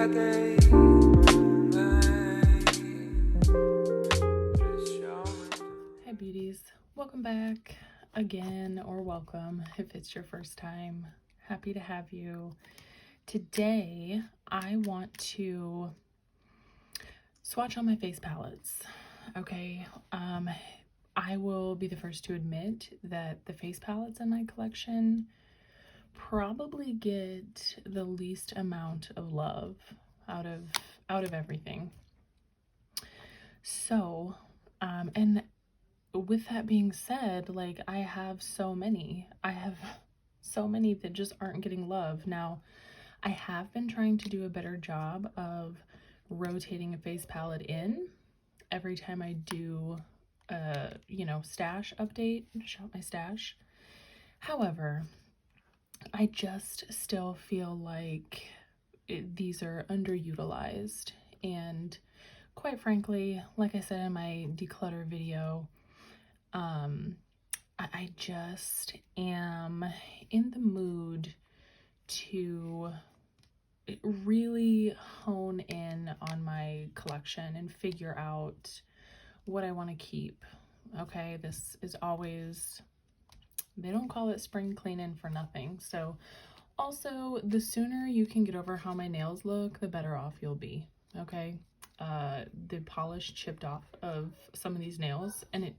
Hi beauties, welcome back again, or welcome if it's your first time. Happy to have you. Today I want to swatch on my face palettes. Okay, I will be the first to admit that the face palettes in my collection probably get the least amount of love out of everything. So and with that being said, like I have so many that just aren't getting love. Now I have been trying to do a better job of rotating a face palette in every time I do stash update, shout my stash. However, I just still feel like these are underutilized, and quite frankly, like I said in my declutter video, I just am in the mood to really hone in on my collection and figure out what I want to keep. Okay, this is always, they don't call it spring cleaning for nothing. So also, the sooner you can get over how my nails look, the better off you'll be. Okay, the polish chipped off of some of these nails, and it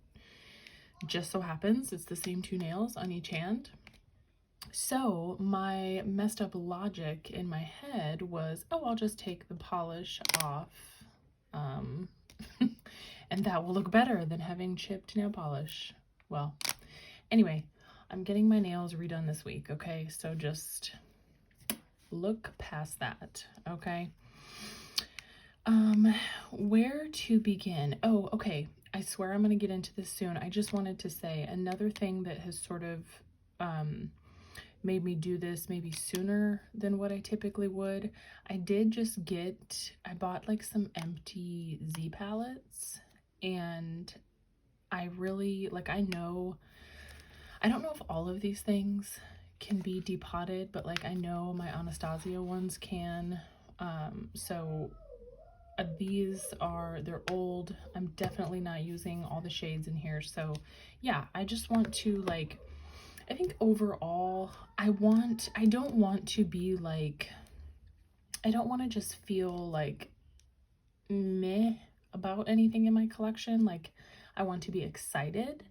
just so happens it's the same two nails on each hand. So my messed up logic in my head was, oh, I'll just take the polish off, and that will look better than having chipped nail polish. Well, anyway, I'm getting my nails redone this week, okay? So just look past that, okay? Where to begin? Oh, okay. I swear I'm going to get into this soon. I just wanted to say another thing that has sort of made me do this maybe sooner than what I typically would. I bought like some empty Z palettes, and I really, like, I don't know if all of these things can be depotted, but like I know my Anastasia ones can. They're old. I'm definitely not using all the shades in here. So yeah, I just want to, like, I think overall, I don't want to just feel like meh about anything in my collection. Like, I want to be excited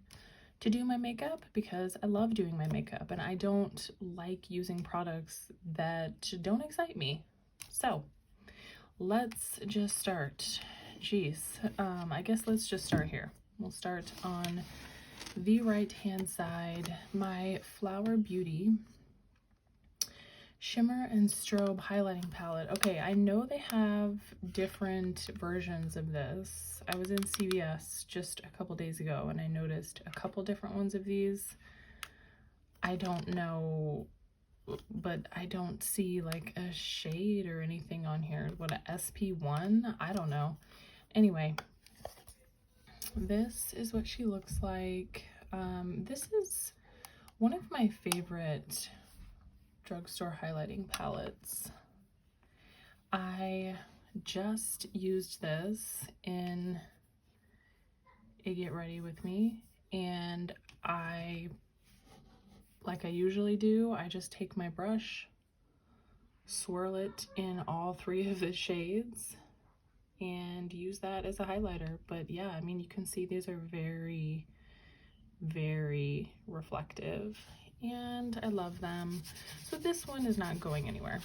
to do my makeup because I love doing my makeup, and I don't like using products that don't excite me. So let's just start. Jeez, I guess let's just start here. We'll start on the right hand side. My Flower Beauty Shimmer and Strobe Highlighting Palette. Okay, I know they have different versions of this. I was in CVS just a couple days ago and I noticed a couple different ones of these. I don't know, but I don't see like a shade or anything on here. What, a SP1? I don't know. Anyway, this is what she looks like. This is one of my favorite drugstore highlighting palettes. I just used this in a Get Ready With Me, and like I usually do, I just take my brush, swirl it in all three of the shades, and use that as a highlighter. But yeah, I mean, you can see these are very, very reflective, and I love them. So this one is not going anywhere.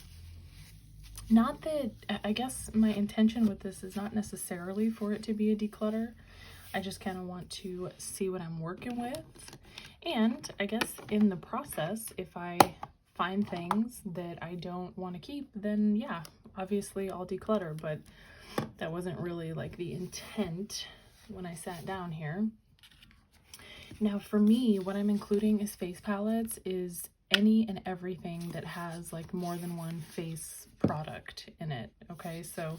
Not that, I guess my intention with this is not necessarily for it to be a declutter. I just kind of want to see what I'm working with. And I guess in the process, if I find things that I don't want to keep, then yeah, obviously I'll declutter. But that wasn't really like the intent when I sat down here. Now for me, what I'm including as face palettes is any and everything that has like more than one face product in it. Okay, so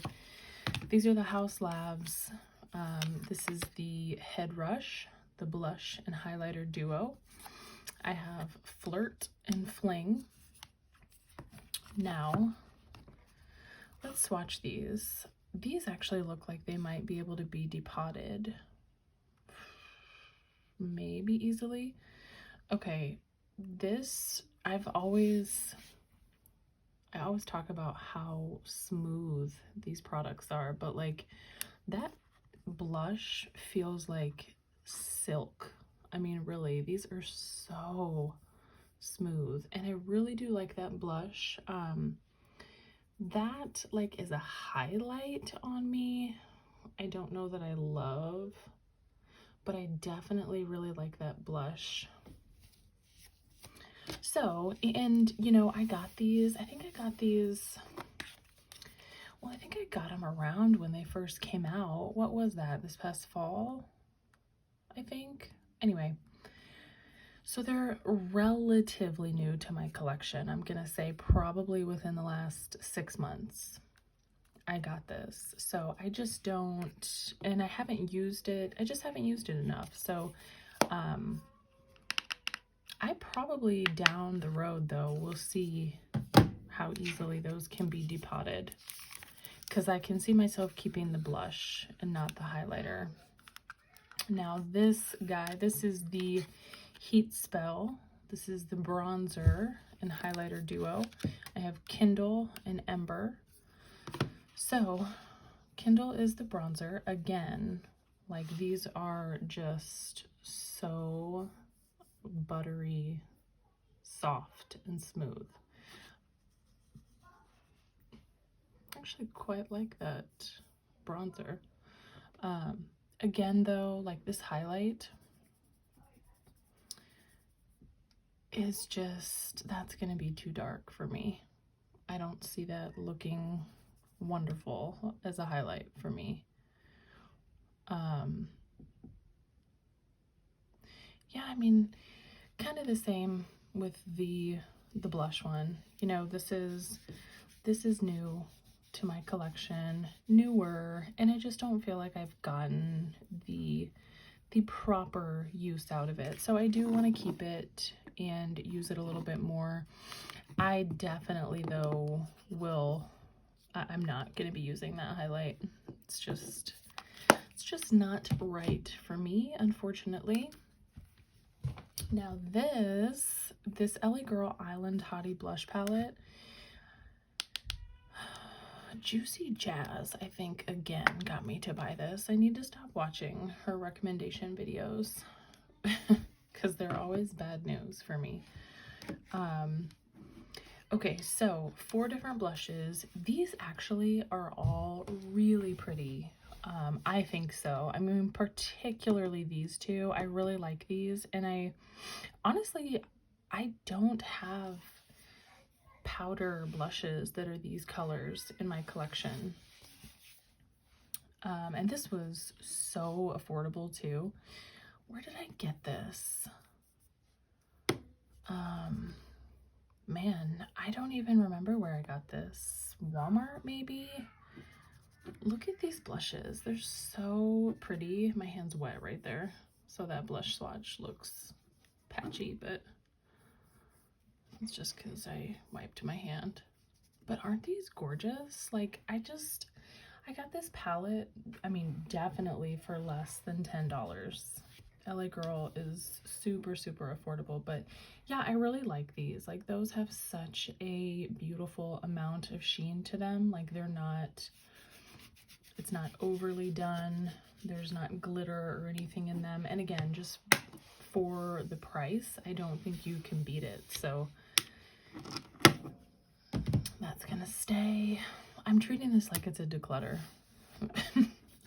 these are the House Labs. This is the Head Rush, the blush and highlighter duo. I have Flirt and Fling. Now let's swatch these. These actually look like they might be able to be depotted. Maybe easily. Okay, this, I always talk about how smooth these products are, but like that blush feels like silk. I mean, really, these are so smooth, and I really do like that blush. That like is a highlight on me. I don't know that I love, but I definitely really like that blush. So, and you know, I got these, I think I got these, well, I think I got them around when they first came out. What was that, this past fall, I think? Anyway, so they're relatively new to my collection. I'm gonna say probably within the last 6 months I got this. So I just don't, and I haven't used it, I just haven't used it enough. So I probably down the road though will see how easily those can be depotted, because I can see myself keeping the blush and not the highlighter. Now this guy, this is the Heat Spell. This is the bronzer and highlighter duo. I have Kindle and Ember. So Kindle is the bronzer. Again, like these are just so buttery, soft, and smooth. I actually quite like that bronzer. Again though, like this highlight is just, that's gonna be too dark for me. I don't see that looking wonderful as a highlight for me. Yeah, I mean, kind of the same with the blush one. You know, this is new to my collection, newer, and I just don't feel like I've gotten the proper use out of it. So I do want to keep it and use it a little bit more. I definitely though will, I'm not going to be using that highlight. It's just not right for me, unfortunately. Now this LA Girl Island Hottie blush palette, Juicy Jazz, I think, again, got me to buy this. I need to stop watching her recommendation videos because they're always bad news for me. Okay, so 4 different blushes. These actually are all really pretty. I think so. I mean, particularly these two. I really like these, and I honestly, I don't have powder blushes that are these colors in my collection. And this was so affordable too. Where did I get this? Man, I don't even remember where I got this. Walmart, maybe? Look at these blushes. They're so pretty. My hand's wet right there, so that blush swatch looks patchy, but it's just because I wiped my hand. But aren't these gorgeous? Like, I got this palette, I mean, definitely for less than $10. LA Girl is super, super affordable, but yeah, I really like these. Like, those have such a beautiful amount of sheen to them. Like, they're not, it's not overly done. There's not glitter or anything in them. And again, just for the price, I don't think you can beat it. So that's gonna stay. I'm treating this like it's a declutter.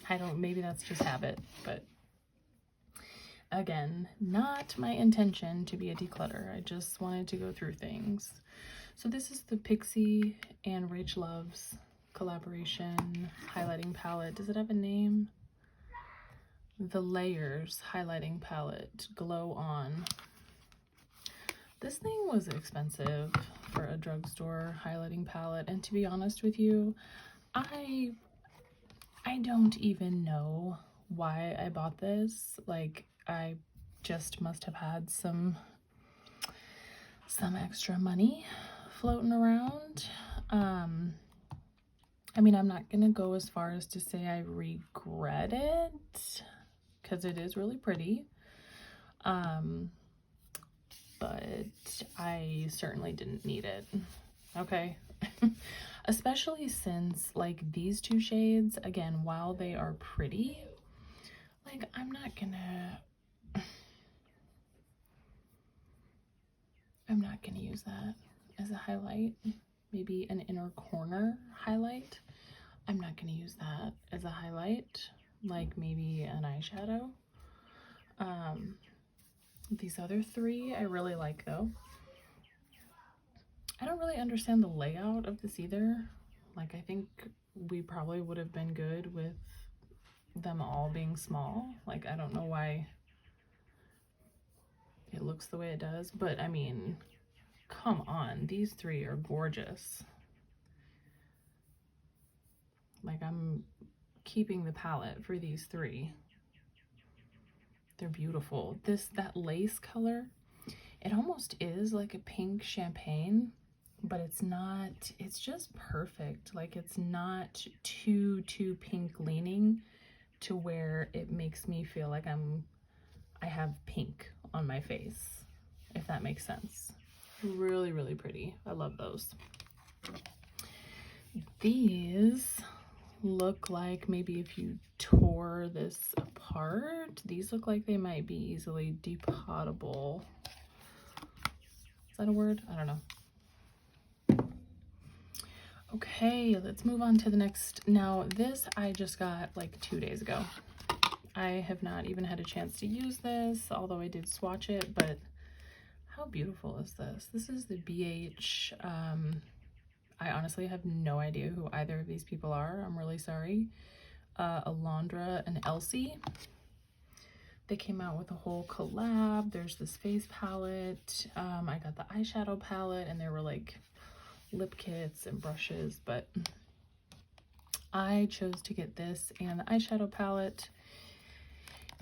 I don't, maybe that's just habit, but again, not my intention to be a declutter. I just wanted to go through things. So this is the Pixie and Rach Love's collaboration highlighting palette. Does it have a name? The Layers highlighting palette, Glow On. This thing was expensive for a drugstore highlighting palette, and to be honest with you, I don't even know why I bought this. Like, I just must have had some extra money floating around. I mean, I'm not gonna go as far as to say I regret it, because it is really pretty. But I certainly didn't need it, okay? Especially since, like, these two shades, again, while they are pretty, like, I'm not gonna use that as a highlight. Maybe an inner corner highlight. I'm not gonna use that as a highlight, like maybe an eyeshadow. These other three I really like though. I don't really understand the layout of this either. Like, I think we probably would have been good with them all being small. Like, I don't know why it looks the way it does, but I mean, come on, these three are gorgeous. Like, I'm keeping the palette for these three. They're beautiful. That lace color, it almost is like a pink champagne, but it's not. It's just perfect. Like, it's not too pink leaning to where it makes me feel like I have pink on my face, if that makes sense. Really, really pretty. I love those. These look like maybe if you tore this apart, these look like they might be easily depotable. Is that a word? I don't know. Okay, let's move on to the next. Now, this I just got like 2 days ago. I have not even had a chance to use this, although I did swatch it, but how beautiful is this? This is the BH. I honestly have no idea who either of these people are. I'm really sorry. Alondra and Elsie. They came out with a whole collab. There's this face palette. I got the eyeshadow palette, and there were like lip kits and brushes, but I chose to get this and the eyeshadow palette,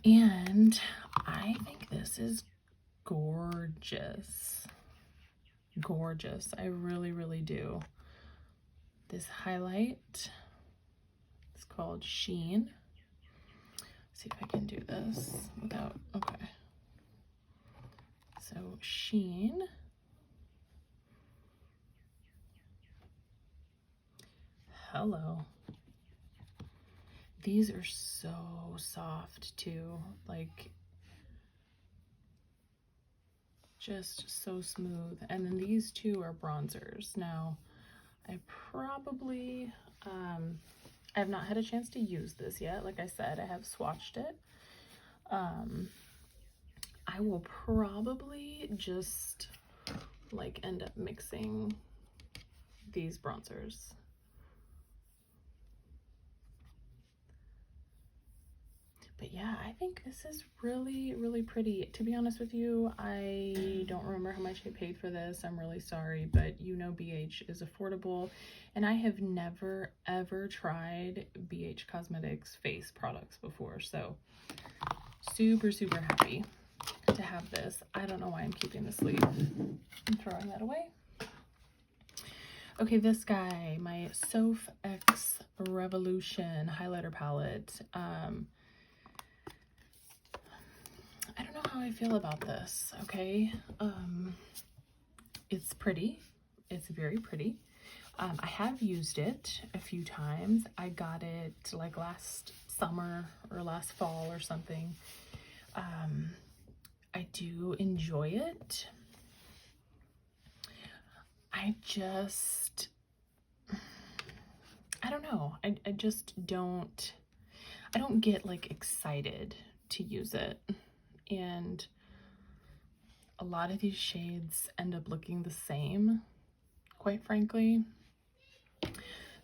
and I think this is gorgeous. Gorgeous. I really, really do. This highlight is called Sheen. Let's see if I can do this without, okay. So Sheen. Hello. These are so soft too, like just so smooth. And then these two are bronzers. Now, I probably, I have not had a chance to use this yet. Like I said, I have swatched it. I will probably just like end up mixing these bronzers. But yeah, I think this is really, really pretty. To be honest with you, I don't remember how much I paid for this. I'm really sorry, but you know BH is affordable, and I have never, ever tried BH Cosmetics face products before, so super, super happy to have this. I don't know why I'm keeping the sleeve. I'm throwing that away. Okay, this guy, my Sophex Revolution highlighter palette. I don't know how I feel about this, okay? It's pretty. It's very pretty. I have used it a few times. I got it like last summer or last fall or something. I do enjoy it. I don't know. I just don't, I don't get like excited to use it. And a lot of these shades end up looking the same, quite frankly.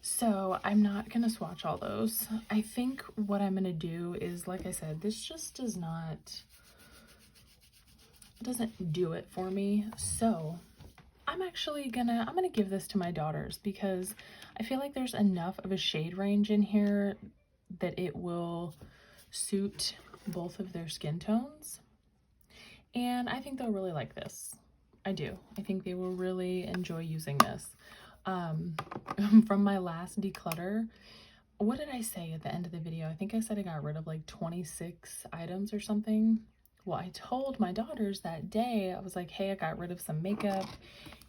So I'm not gonna swatch all those. I think what I'm gonna do is, like I said, this just doesn't do it for me. So I'm gonna give this to my daughters, because I feel like there's enough of a shade range in here that it will suit both of their skin tones. And I think they'll really like this. I do. I think they will really enjoy using this. from my last declutter. What did I say at the end of the video? I think I said I got rid of like 26 items or something. Well, I told my daughters that day, I was like, hey, I got rid of some makeup.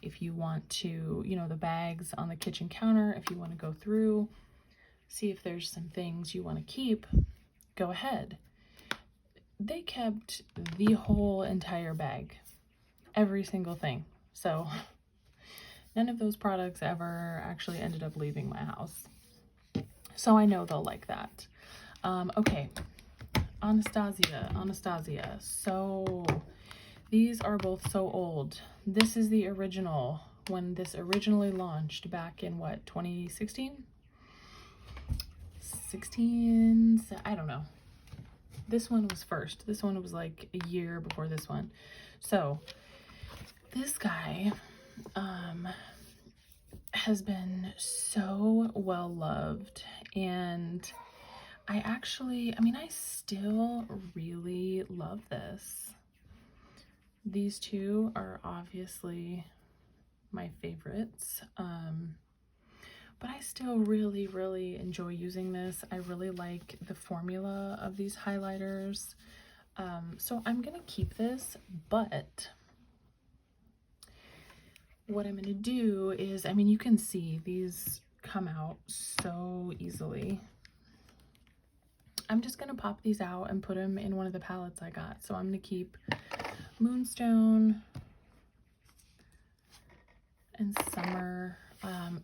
If you want to, you know, the bags on the kitchen counter, if you want to go through, see if there's some things you want to keep, go ahead. They kept the whole entire bag, every single thing. So none of those products ever actually ended up leaving my house. So I know they'll like that. Okay, Anastasia. So these are both so old. This is the original, when this originally launched back in what, 2016? 16, I don't know. This one was first. This one was like a year before this one. So this guy has been so well loved, and I still really love this. These two are obviously my favorites, but I still really enjoy using this. I really like the formula of these highlighters, so I'm gonna keep this, but what I'm gonna do is, I mean, you can see these come out so easily. I'm just gonna pop these out and put them in one of the palettes I got. So I'm gonna keep Moonstone and Summer.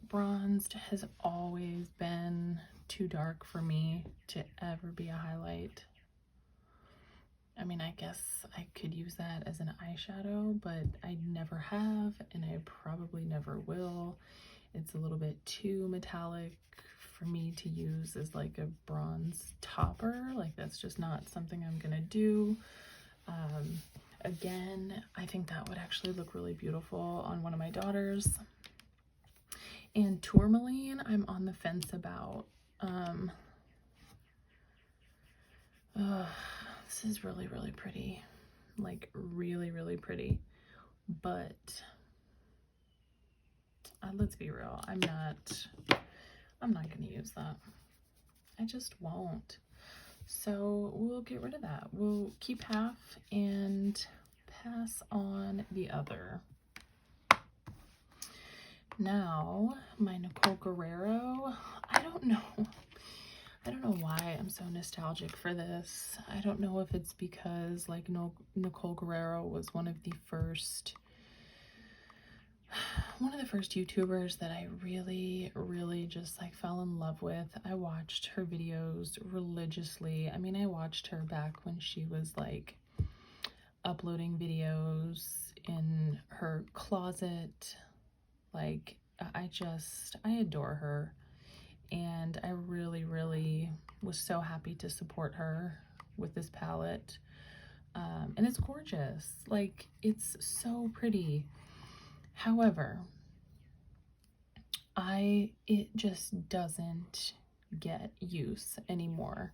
Bronzed has always been too dark for me to ever be a highlight. I mean, I guess I could use that as an eyeshadow, but I never have, and I probably never will. It's a little bit too metallic for me to use as like a bronze topper. Like, that's just not something I'm gonna do. Again, I think that would actually look really beautiful on one of my daughters. And Tourmaline, I'm on the fence about. This is really pretty, like really pretty, but let's be real, I'm not gonna use that. I just won't. So we'll get rid of that. We'll keep half and pass on the other. Now, my Nicole Guerrero, I don't know why I'm so nostalgic for this. I don't know if it's because like Nicole Guerrero was one of the first YouTubers that I really just like fell in love with. I watched her videos religiously. I mean, I watched her back when she was like uploading videos in her closet. Like, I adore her, and I really was so happy to support her with this palette. And it's gorgeous. Like, it's so pretty. However, it just doesn't get use anymore.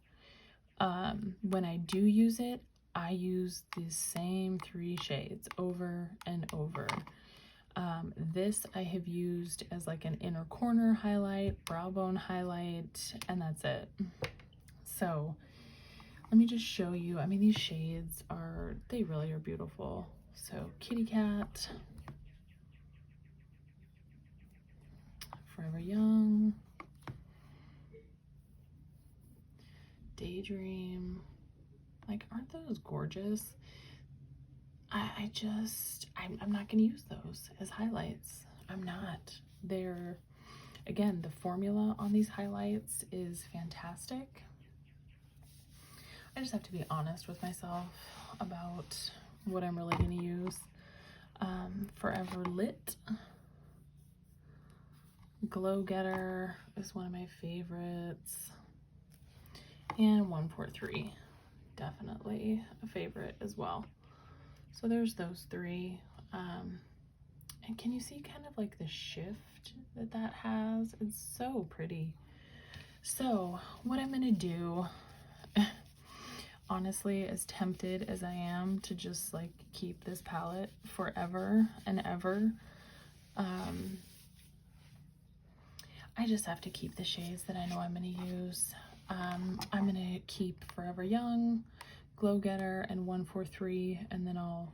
When I do use it, I use the same 3 shades over and over. This I have used as like an inner corner highlight, brow bone highlight, and that's it. So let me just show you. I mean, these shades they really are beautiful. So Kitty Cat, Forever Young, Daydream. Like, aren't those gorgeous? I'm not gonna use those as highlights. I'm not. They're, again, the formula on these highlights is fantastic. I just have to be honest with myself about what I'm really gonna use. Forever Lit, Glow Getter is one of my favorites, and 143, definitely a favorite as well. So there's those 3. And can you see kind of like the shift that has? It's so pretty. So what I'm gonna do, honestly, as tempted as I am to just like keep this palette forever and ever, I just have to keep the shades that I know I'm going to use. I'm going to keep Forever Young, Glow Getter, and 143, and then I'll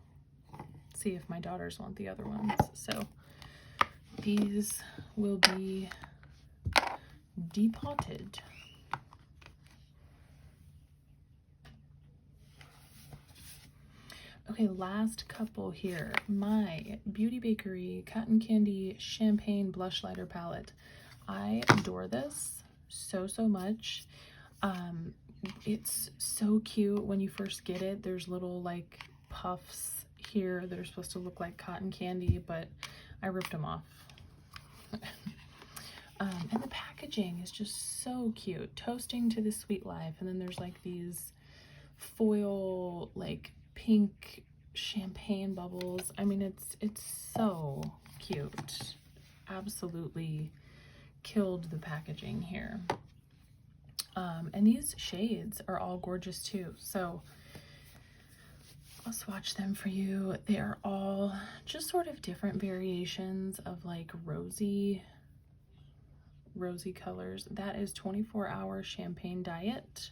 see if my daughters want the other ones. So these will be depotted. Okay, last couple here. My Beauty Bakery Cotton Candy Champagne Blush Lighter Palette. I adore this so much. It's so cute when you first get it. There's little like puffs here that are supposed to look like cotton candy, but I ripped them off. And the packaging is just so cute. Toasting to the sweet life. And then there's like these foil like pink champagne bubbles. I mean, it's so cute. Absolutely killed the packaging here. And these shades are all gorgeous too, so I'll swatch them for you. They are all just sort of different variations of like rosy colors. That is 24-hour champagne diet,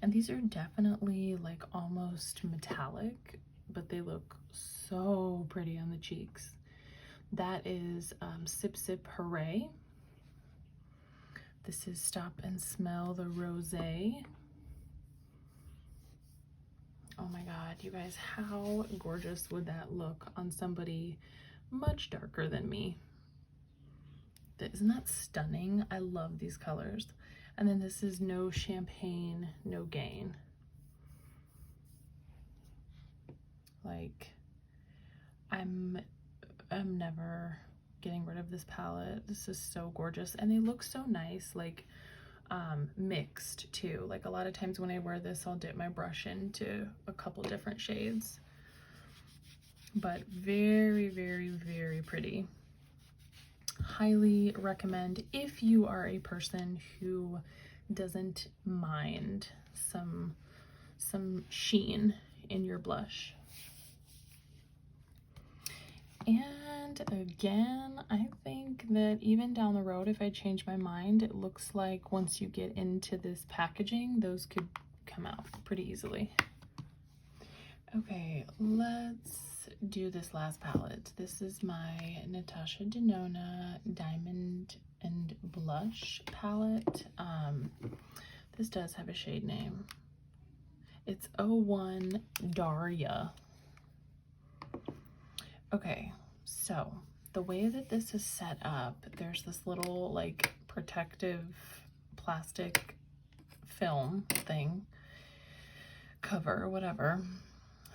and these are definitely like almost metallic, but they look so pretty on the cheeks. That is Sip Sip Hooray. This is Stop and Smell the Rosé. Oh my god, you guys, how gorgeous would that look on somebody much darker than me? Isn't that stunning? I love these colors. And then this is No Champagne, No Gain. Like, I'm never getting rid of this palette. This is so gorgeous, and they look so nice, like mixed too. Like a lot of times when I wear this, I'll dip my brush into a couple different shades, but very pretty. Highly recommend if you are a person who doesn't mind some sheen in your blush. And again, I think that even down the road, if I change my mind, it looks like once you get into this packaging, those could come out pretty easily. Okay, let's do this last palette. This is my Natasha Denona Diamond and Blush palette. This does have a shade name. It's 01 Daria. Okay, so the way that this is set up, there's this little like protective plastic film thing, cover, whatever.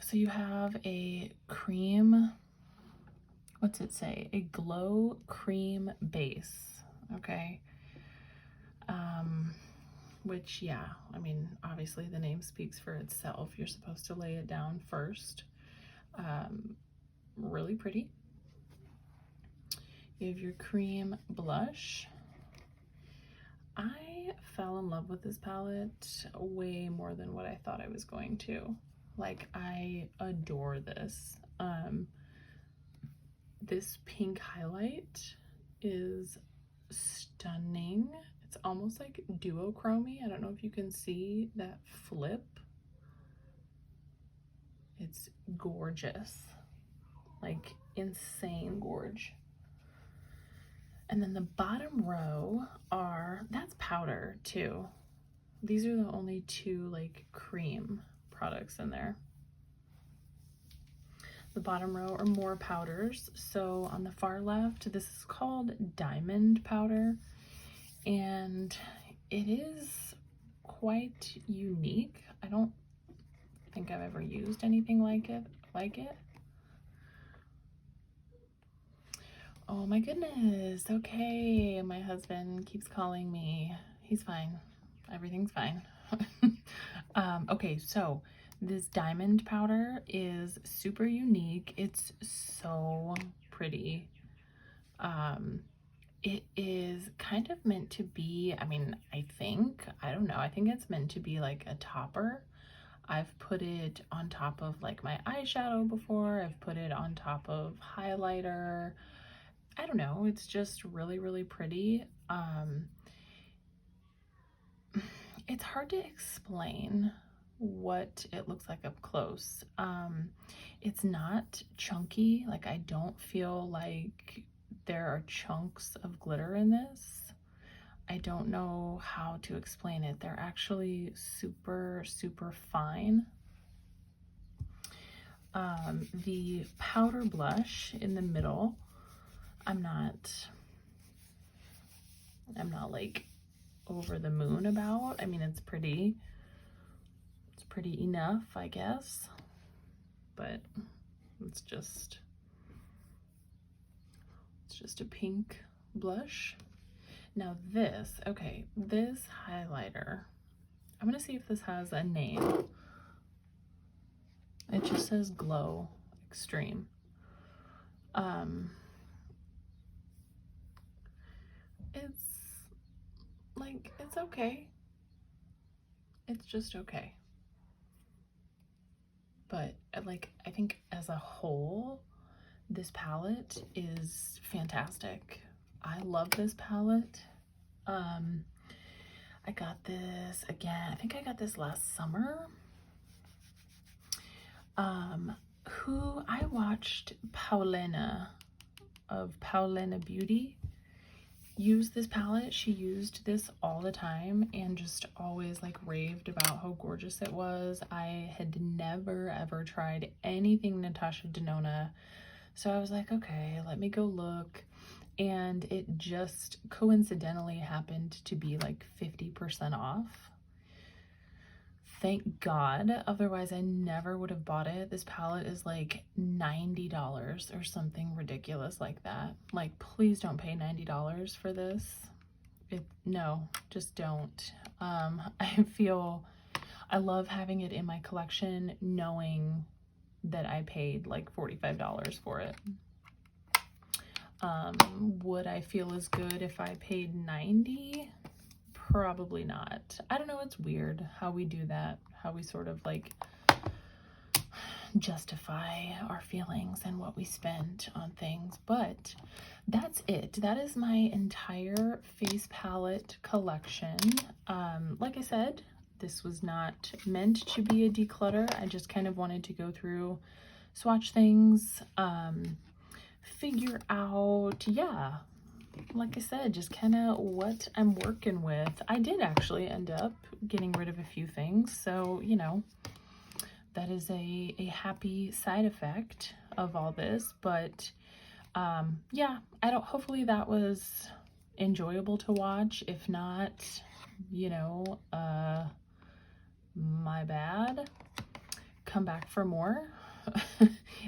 So you have a cream, what's it say? A glow cream base, okay? Which, yeah, I mean, obviously the name speaks for itself. You're supposed to lay it down first. Really pretty. You have your cream blush. I fell in love with this palette way more than what I thought I was going to. Like, I adore this. This pink highlight is stunning. It's almost like duochrome-y. I don't know if you can see that flip. It's gorgeous. Like, insane gorge. And then the bottom row that's powder too. These are the only two like cream products in there. The bottom row are more powders. So on the far left, this is called Diamond Powder, and it is quite unique. I don't think I've ever used anything like it. Oh my goodness. Okay, my husband keeps calling me. He's fine. Everything's fine. Okay, so this diamond powder is super unique. It's so pretty. It is kind of meant to be, I mean, I don't know, I think it's meant to be like a topper. I've put it on top of like my eyeshadow before. I've put it on top of highlighter. I don't know, it's just really, really pretty. It's hard to explain what it looks like up close. It's not chunky. Like, I don't feel like there are chunks of glitter in this. I don't know how to explain it. They're actually super, super fine. The powder blush in the middle, I'm not like over the moon about. I mean, it's pretty enough, I guess, but it's just a pink blush. Now this, okay, this highlighter, I'm gonna see if this has a name. It just says Glow Extreme. It's okay. It's just okay. But like, I think as a whole, this palette is fantastic. I love this palette. I got this again, I think I got this last summer. I watched Paulina of Paulina Beauty use this palette. She used this all the time and just always like raved about how gorgeous it was. I had never ever tried anything Natasha Denona, so I was like, okay, let me go look. And it just coincidentally happened to be like 50% off. Thank God, otherwise I never would have bought it. This palette is like $90 or something ridiculous like that. Like, please don't pay $90 for this. No, just don't. I love having it in my collection knowing that I paid like $45 for it. Would I feel as good if I paid $90? Probably not. I don't know, it's weird how we do that, how we sort of like justify our feelings and what we spent on things. But that's it. That is my entire face palette collection. Like I said, this was not meant to be a declutter. I just kind of wanted to go through, swatch things, figure out, yeah, like I said, just kind of what I'm working with. I did actually end up getting rid of a few things, so you know, that is a happy side effect of all this. But yeah, hopefully that was enjoyable to watch. If not, you know, my bad. Come back for more.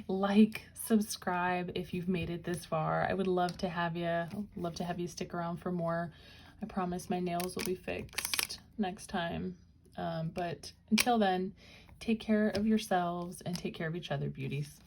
Like, subscribe if you've made it this far. I would love to have you stick around for more. I promise my nails will be fixed next time. But until then, take care of yourselves and take care of each other, beauties.